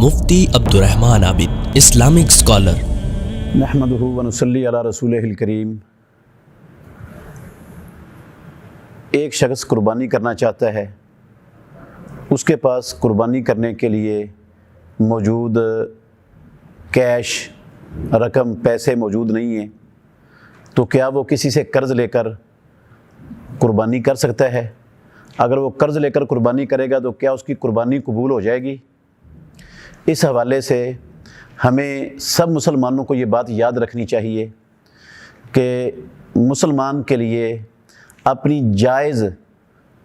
مفتی عبدالرحمن عابد، Islamic scholar. نحمدہ و نصلی علی رسولہ الکریم۔ ایک شخص قربانی کرنا چاہتا ہے، اس کے پاس قربانی کرنے کے لیے موجود کیش رقم پیسے موجود نہیں ہیں، تو کیا وہ کسی سے قرض لے کر قربانی کر سکتا ہے؟ اگر وہ قرض لے کر قربانی کرے گا تو کیا اس کی قربانی قبول ہو جائے گی؟ اس حوالے سے ہمیں سب مسلمانوں کو یہ بات یاد رکھنی چاہیے کہ مسلمان کے لیے اپنی جائز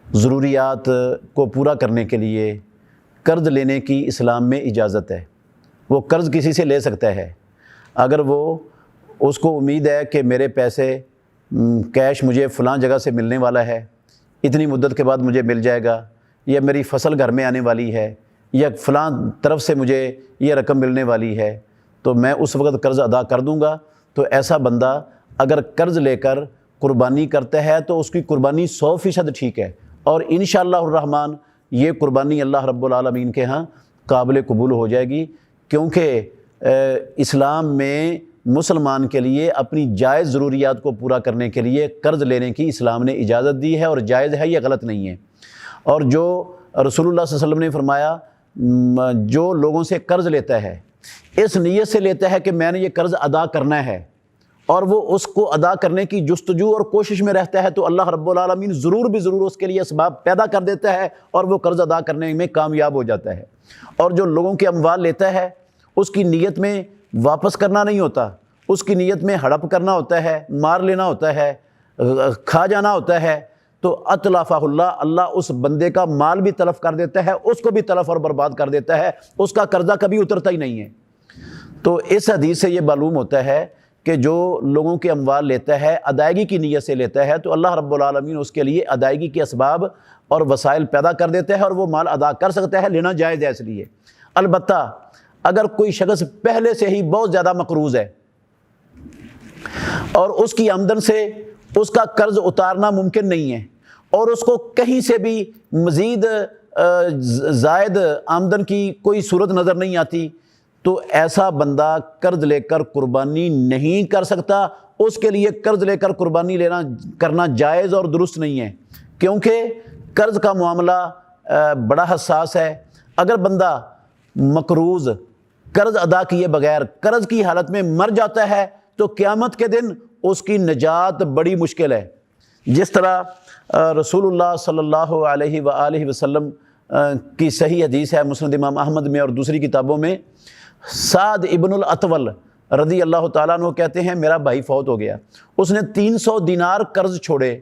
ضروریات کو پورا کرنے کے لیے قرض لینے کی اسلام میں اجازت ہے۔ وہ قرض کسی سے لے سکتا ہے اگر وہ اس کو امید ہے کہ میرے پیسے کیش مجھے فلاں جگہ سے ملنے والا ہے، اتنی مدت کے بعد مجھے مل جائے گا، یا میری فصل گھر میں آنے والی ہے، یا فلاں طرف سے مجھے یہ رقم ملنے والی ہے، تو میں اس وقت قرض ادا کر دوں گا۔ تو ایسا بندہ اگر قرض لے کر قربانی کرتا ہے تو اس کی قربانی 100% ٹھیک ہے، اور انشاءاللہ الرحمن یہ قربانی اللہ رب العالمین کے ہاں قابل قبول ہو جائے گی، کیونکہ اسلام میں مسلمان کے لیے اپنی جائز ضروریات کو پورا کرنے کے لیے قرض لینے کی اسلام نے اجازت دی ہے، اور جائز ہے، یہ غلط نہیں ہے۔ اور جو رسول اللہ صلی اللہ علیہ وسلم نے فرمایا، جو لوگوں سے قرض لیتا ہے اس نیت سے لیتا ہے کہ میں نے یہ قرض ادا کرنا ہے، اور وہ اس کو ادا کرنے کی جستجو اور کوشش میں رہتا ہے، تو اللہ رب العالمین ضرور بھی ضرور اس کے لیے اسباب پیدا کر دیتا ہے اور وہ قرض ادا کرنے میں کامیاب ہو جاتا ہے۔ اور جو لوگوں کے اموال لیتا ہے اس کی نیت میں واپس کرنا نہیں ہوتا، اس کی نیت میں ہڑپ کرنا ہوتا ہے، مار لینا ہوتا ہے، کھا جانا ہوتا ہے، تو اتلفہ اللہ، اللہ اس بندے کا مال بھی تلف کر دیتا ہے، اس کو بھی تلف اور برباد کر دیتا ہے، اس کا قرضہ کبھی اترتا ہی نہیں ہے۔ تو اس حدیث سے یہ معلوم ہوتا ہے کہ جو لوگوں کے اموال لیتا ہے ادائیگی کی نیت سے لیتا ہے، تو اللہ رب العالمین اس کے لیے ادائیگی کے اسباب اور وسائل پیدا کر دیتا ہے، اور وہ مال ادا کر سکتا ہے، لینا جائز ہے اس لیے۔ البتہ اگر کوئی شخص پہلے سے ہی بہت زیادہ مقروض ہے اور اس کی آمدن سے اس کا قرض اتارنا ممکن نہیں ہے، اور اس کو کہیں سے بھی مزید زائد آمدن کی کوئی صورت نظر نہیں آتی، تو ایسا بندہ قرض لے کر قربانی نہیں کر سکتا۔ اس کے لیے قرض لے کر قربانی کرنا جائز اور درست نہیں ہے، کیونکہ قرض کا معاملہ بڑا حساس ہے۔ اگر بندہ مقروض قرض ادا کیے بغیر قرض کی حالت میں مر جاتا ہے تو قیامت کے دن اس کی نجات بڑی مشکل ہے۔ جس طرح رسول اللہ صلی اللہ علیہ وآلہ وسلم کی صحیح حدیث ہے مسند امام احمد میں اور دوسری کتابوں میں، سعد ابن الاطول رضی اللہ تعالیٰ عنہ کہتے ہیں میرا بھائی فوت ہو گیا، اس نے 300 دینار قرض چھوڑے،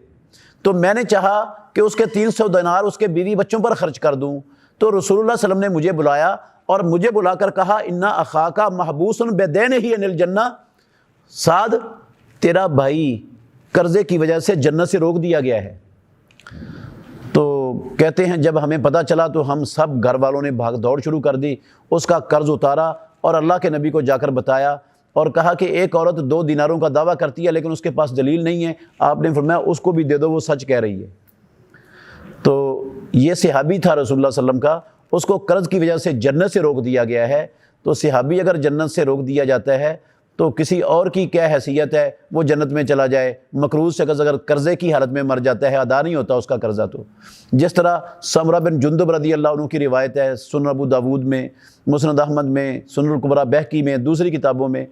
تو میں نے چاہا کہ اس کے 300 دینار اس کے بیوی بچوں پر خرچ کر دوں، تو رسول اللہ صلی اللہ علیہ وسلم نے مجھے بلایا اور مجھے بلا کر کہا انا اخاک محبوس بدینہ عن الجنہ، سعد تیرا بھائی قرضے کی وجہ سے جنت سے روک دیا گیا ہے۔ تو کہتے ہیں جب ہمیں پتہ چلا تو ہم سب گھر والوں نے بھاگ دوڑ شروع کر دی، اس کا قرض اتارا اور اللہ کے نبی کو جا کر بتایا، اور کہا کہ ایک عورت 2 دیناروں کا دعویٰ کرتی ہے لیکن اس کے پاس دلیل نہیں ہے، آپ نے فرمایا اس کو بھی دے دو، وہ سچ کہہ رہی ہے۔ تو یہ صحابی تھا رسول اللہ صلی اللہ علیہ وسلم کا، اس کو قرض کی وجہ سے جنت سے روک دیا گیا ہے، تو صحابی اگر جنت سے روک دیا جاتا ہے تو کسی اور کی کیا حیثیت ہے وہ جنت میں چلا جائے۔ مقروض شخص اگر قرضے کی حالت میں مر جاتا ہے، ادا نہیں ہوتا اس کا قرضہ، تو جس طرح سمرہ بن جندب رضی اللہ عنہ کی روایت ہے سنن ابو داود میں، مسند احمد میں، سنن الکبریٰ بہقی میں، دوسری کتابوں میں،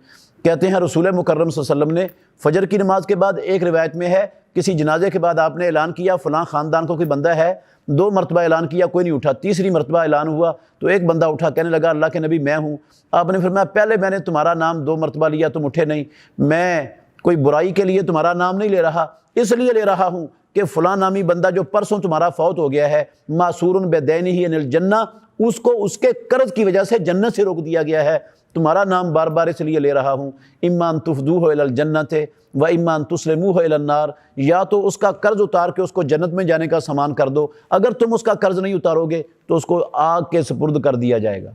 کہتے ہیں رسول مکرم صلی اللہ علیہ وسلم نے فجر کی نماز کے بعد، ایک روایت میں ہے کسی جنازے کے بعد آپ نے اعلان کیا فلاں خاندان کو کوئی بندہ ہے، 2 مرتبہ اعلان کیا کوئی نہیں اٹھا، تیسری مرتبہ اعلان ہوا تو ایک بندہ اٹھا، کہنے لگا اللہ کے نبی میں ہوں۔ آپ نے فرمایا پہلے میں نے تمہارا نام 2 مرتبہ لیا تم اٹھے نہیں، میں کوئی برائی کے لیے تمہارا نام نہیں لے رہا، اس لیے لے رہا ہوں کہ فلاں نامی بندہ جو پرسوں تمہارا فوت ہو گیا ہے، معصور بدینہ عن الجنہ، اس کو اس کے قرض کی وجہ سے جنت سے روک دیا گیا ہے، تمہارا نام بار بار اس لیے لے رہا ہوں، اما ان تفدوہ الی الجنۃ و اما ان تسلموہ الی النار، یا تو اس کا قرض اتار کے اس کو جنت میں جانے کا سامان کر دو، اگر تم اس کا قرض نہیں اتارو گے تو اس کو آگ کے سپرد کر دیا جائے گا۔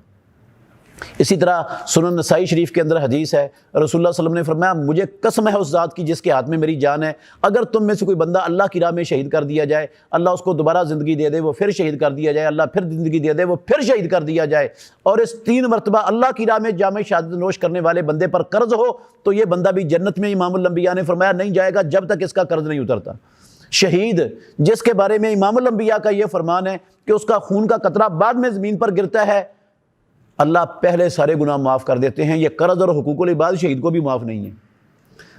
اسی طرح سنن نسائی شریف کے اندر حدیث ہے، رسول اللہ صلی اللہ علیہ وسلم نے فرمایا مجھے قسم ہے اس ذات کی جس کے ہاتھ میں میری جان ہے، اگر تم میں سے کوئی بندہ اللہ کی راہ میں شہید کر دیا جائے، اللہ اس کو دوبارہ زندگی دے دے وہ پھر شہید کر دیا جائے، اللہ پھر زندگی دے دے وہ پھر شہید کر دیا جائے، اور اس 3 مرتبہ اللہ کی راہ میں جام شہادت نوش کرنے والے بندے پر قرض ہو تو یہ بندہ بھی جنت میں امام الانبیاء نے فرمایا نہیں جائے گا جب تک اس کا قرض نہیں اترتا۔ شہید جس کے بارے میں امام الانبیاء کا یہ فرمان ہے کہ اس کا خون کا قطرہ بعد میں زمین پر گرتا ہے، اللہ پہلے سارے گناہ معاف کر دیتے ہیں، یہ قرض اور حقوق العباد شہید کو بھی معاف نہیں ہے،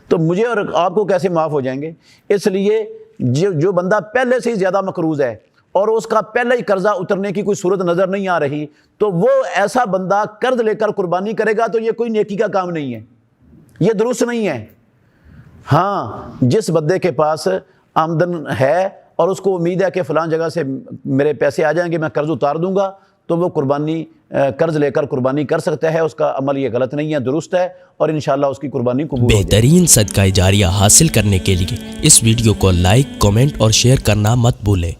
تو مجھے اور آپ کو کیسے معاف ہو جائیں گے؟ اس لیے جو بندہ پہلے سے ہی زیادہ مقروض ہے اور اس کا پہلے ہی قرضہ اترنے کی کوئی صورت نظر نہیں آ رہی، تو وہ ایسا بندہ قرض لے کر قربانی کرے گا تو یہ کوئی نیکی کا کام نہیں ہے، یہ درست نہیں ہے۔ ہاں جس بندے کے پاس آمدن ہے اور اس کو امید ہے کہ فلاں جگہ سے میرے پیسے آ جائیں گے میں قرض اتار دوں گا، تو وہ قربانی قرض لے کر قربانی کر سکتا ہے، اس کا عمل یہ غلط نہیں ہے، درست ہے، اور انشاءاللہ اس کی قربانی قبول ہو جائے گی۔ بہترین صدقہ جاریہ حاصل کرنے کے لیے اس ویڈیو کو لائک، کمنٹ اور شیئر کرنا مت بھولیں۔